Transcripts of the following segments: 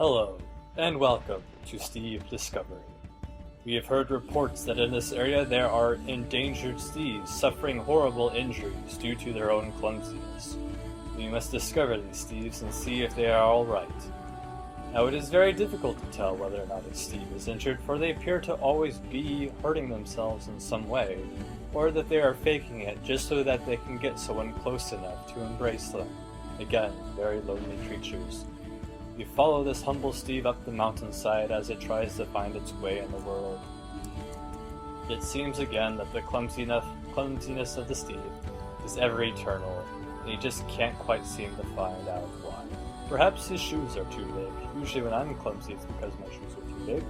Hello, and welcome to Steve Discovery. We have heard reports that in this area there are endangered Steves suffering horrible injuries due to their own clumsiness. We must discover these Steves and see if they are alright. Now it is very difficult to tell whether or not a Steve is injured, for they appear to always be hurting themselves in some way, or that they are faking it just so that they can get someone close enough to embrace them. Again, very lonely creatures. We follow this humble Steve up the mountainside as it tries to find its way in the world. It seems again that the clumsiness of the Steve is ever eternal, and he just can't quite seem to find out why. Perhaps his shoes are too big. Usually when I'm clumsy it's because my shoes are too big.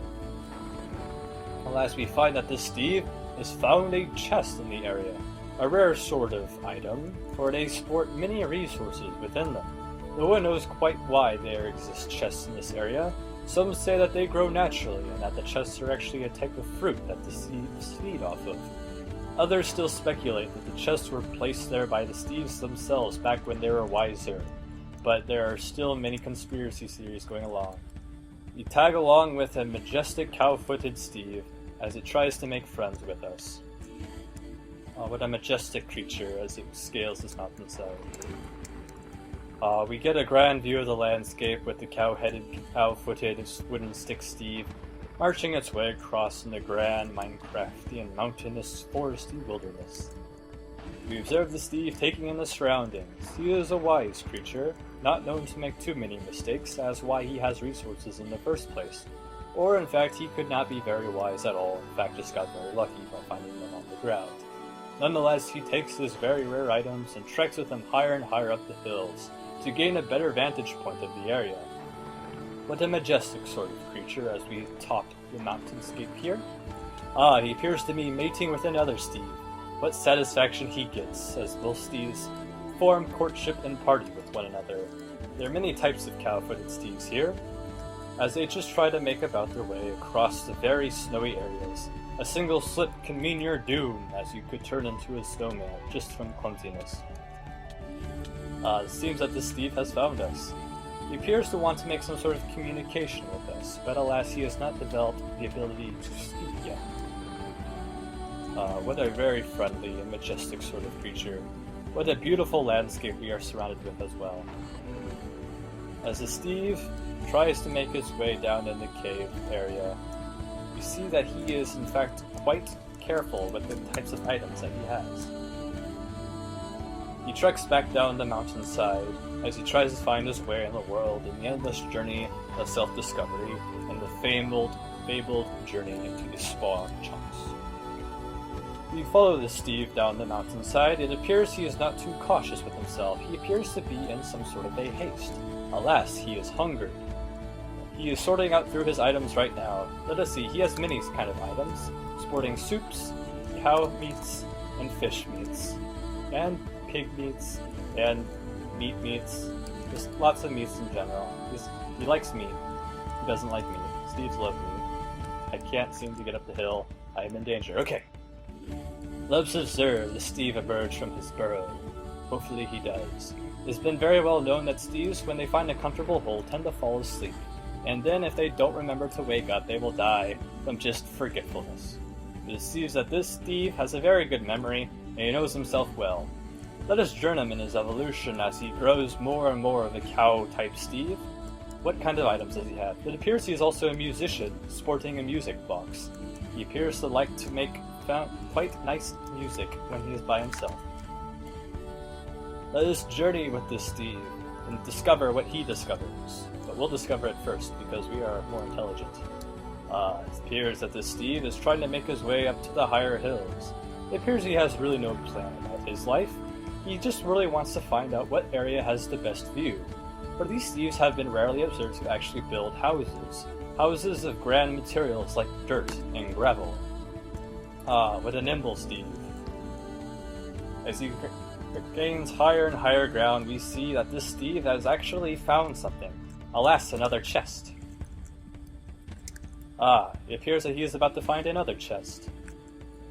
Alas, we find that this Steve has found a chest in the area, a rare sort of item, for they sport many resources within them. No one knows quite why there exist chests in this area. Some say that they grow naturally, and that the chests are actually a type of fruit that the Steves feed off of. Others still speculate that the chests were placed there by the Steves themselves back when they were wiser, but there are still many conspiracy theories going along. We tag along with a majestic cow-footed Steve as it tries to make friends with us. Oh, what a majestic creature as it scales this mountainside. We get a grand view of the landscape with the cow-footed wooden stick Steve marching its way across in the grand Minecraftian mountainous foresty wilderness. We observe the Steve taking in the surroundings. He is a wise creature, not known to make too many mistakes, as why he has resources in the first place. Or in fact, he could not be very wise at all, in fact just got very lucky by finding them on the ground. Nonetheless, he takes his very rare items and treks with them higher and higher up the hills, to gain a better vantage point of the area. What a majestic sort of creature as we top the mountainscape here. He appears to be mating with another Steve. What satisfaction he gets as both Steves form courtship and party with one another. There are many types of cow-footed Steves here, as they just try to make about their way across the very snowy areas. A single slip can mean your doom, as you could turn into a snowman just from clumsiness. It seems that this Steve has found us. He appears to want to make some sort of communication with us, but alas, he has not developed the ability to speak yet. What a very friendly and majestic sort of creature. What a beautiful landscape we are surrounded with as well. As the Steve tries to make his way down in the cave area, we see that he is in fact quite careful with the types of items that he has. He treks back down the mountainside as he tries to find his way in the world in the endless journey of self-discovery and the fabled journey into the spawn chunks. We follow this Steve down the mountainside. It appears he is not too cautious with himself. He appears to be in some sort of a haste. Alas, he is hungered. He is sorting out through his items right now. Let us see, he has many kind of items, sporting soups, cow meats, and fish meats, and pig meats, and meats, just lots of meats in general. He likes meat. He doesn't like meat. Steves love meat. I can't seem to get up the hill. I am in danger. Okay. Let's observe the Steve emerge from his burrow. Hopefully he does. It's been very well known that Steves, when they find a comfortable hole, tend to fall asleep. And then if they don't remember to wake up, they will die from just forgetfulness. It seems that this Steve has a very good memory, and he knows himself well. Let us join him in his evolution as he grows more and more of a cow-type Steve. What kind of items does he have? It appears he is also a musician, sporting a music box. He appears to like to make quite nice music when he is by himself. Let us journey with this Steve and discover what he discovers. But we'll discover it first because we are more intelligent. It appears that this Steve is trying to make his way up to the higher hills. It appears he has really no plan about his life. He just really wants to find out what area has the best view. For these Steves have been rarely observed to actually build houses. Houses of grand materials like dirt and gravel. What a nimble Steve. As he gains higher and higher ground, we see that this Steve has actually found something. Alas, another chest. It appears that he is about to find another chest.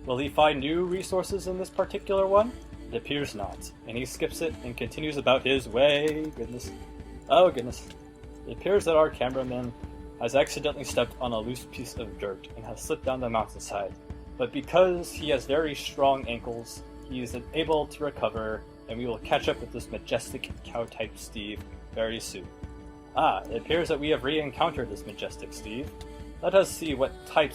Will he find new resources in this particular one? It appears not, and he skips it and continues about his way. Goodness. Oh goodness. It appears that our cameraman has accidentally stepped on a loose piece of dirt and has slipped down the mountainside, but because he has very strong ankles, he is able to recover, and we will catch up with this majestic cow-type Steve very soon. It appears that we have re-encountered this majestic Steve. Let us see what types